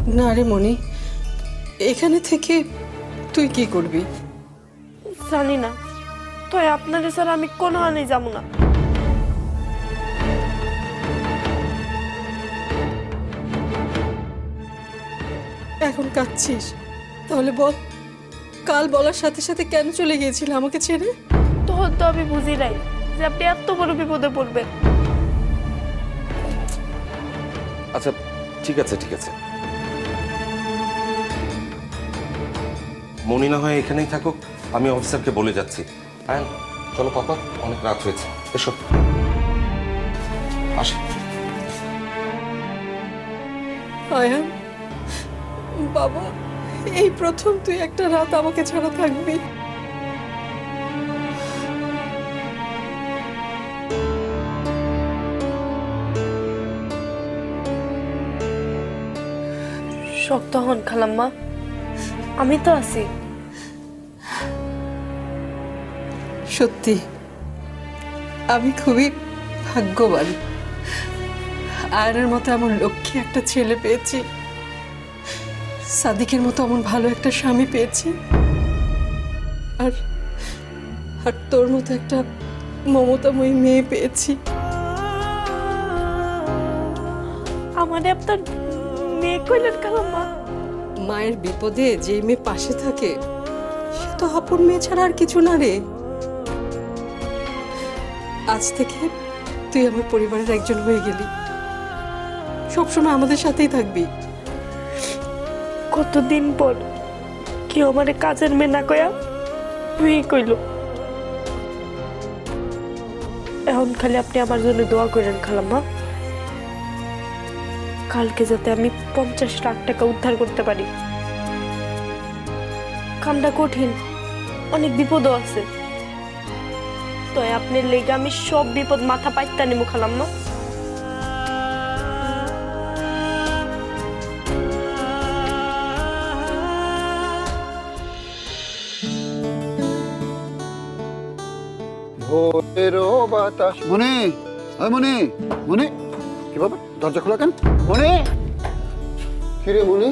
না রে মনি, এখানে থেকে তুই কি করবি? জানি না, তো আপনাদের স্যার আমি কোনো আনে যাবো না। এখন কাঁদছিস? তাহলে বল, কাল বলার সাথে সাথে কেন চলে গিয়েছিল আমাকে ছেড়ে? তখন তো আমি বুঝি নাই যে আপনি এত বড় বিপদে পড়বেন। আচ্ছা ঠিক আছে ঠিক আছে, মনি না হয় এখানেই থাকুক, আমি অফিসারকে বলে যাচ্ছি। হ্যাঁ চলো পাপা, অনেক রাত হয়েছে, এসো আসি। আয়ান বাবা, এই প্রথম তুই একটা রাত আমাকে ছাড়া থাকবি। শক্ত হন খালাম্মা, আমি তো আছি। সত্যি আমি খুবই ভাগ্যবান, আয়নের মতো এমন লক্ষ্মী একটা ছেলে পেয়েছি, সাদিকের মতো এমন ভালো একটা স্বামী পেয়েছি, আর আর তোর মতো একটা মমতাময়ী মেয়ে পেয়েছি। আমারে আপনার মেয়ে কইলেন খালাম্মা? মায়ের বিপদে যে মেয়ে পাশে থাকে সে তো আপন মেয়ে ছাড়া আর কিছু না রে। আজ থেকে তুই আমার পরিবারের একজন হয়ে গেলি, সবসময় আমাদের সাথেই থাকবি। কতদিন পর কেউ আমারে কাজের মেয়ে না কয়া তুই কইল। এখন খালি আপনি আমার জন্য দোয়া করেন খালাম্মা, কালকে যাতে আমি 50 লাখ টাকা উদ্ধার করতে পারি। কামটা কঠিন, অনেক বিপদও আছে, তো আপনার লেগে আমি সব বিপদ মাথা পাইতে নিমু খালাম্মা। ভোরেরও বাতাস। মনে মনে মনে কি বাবা, দরজা খোলা কেন? মনে কিরে মনে,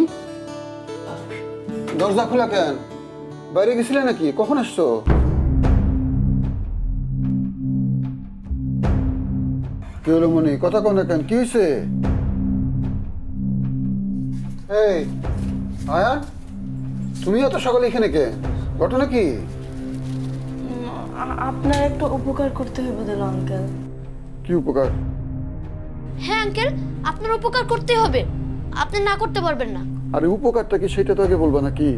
দরজা খোলা কেন? বাইরে গেছিলে নাকি? কখন আসছো? কি হলো মনে, কথা কও না কেন? কি হয়েছে? এই আয়ান, তুমি এত সকালে এখানে কে? ঘটনা কি? আপনার একটু উপকার করতে হবে দিল আঙ্কেল। কি উপকার? হ্যাঁ আঙ্কেল, আপনার উপকার করতে হবে, আপনি না করতে পারবেন না। আরে উপকারটা কি সেটা তো আগে বলবা নাকি?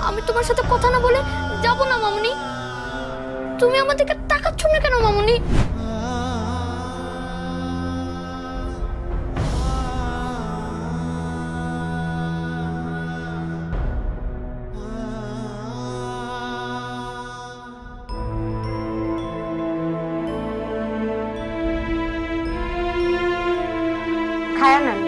আমি তোমার সাথে কথা না বলে যাব না মামুনি। তুমি আমাদেরকে তাকাচ্ছ না কেন মামুনি? খায়া নেন।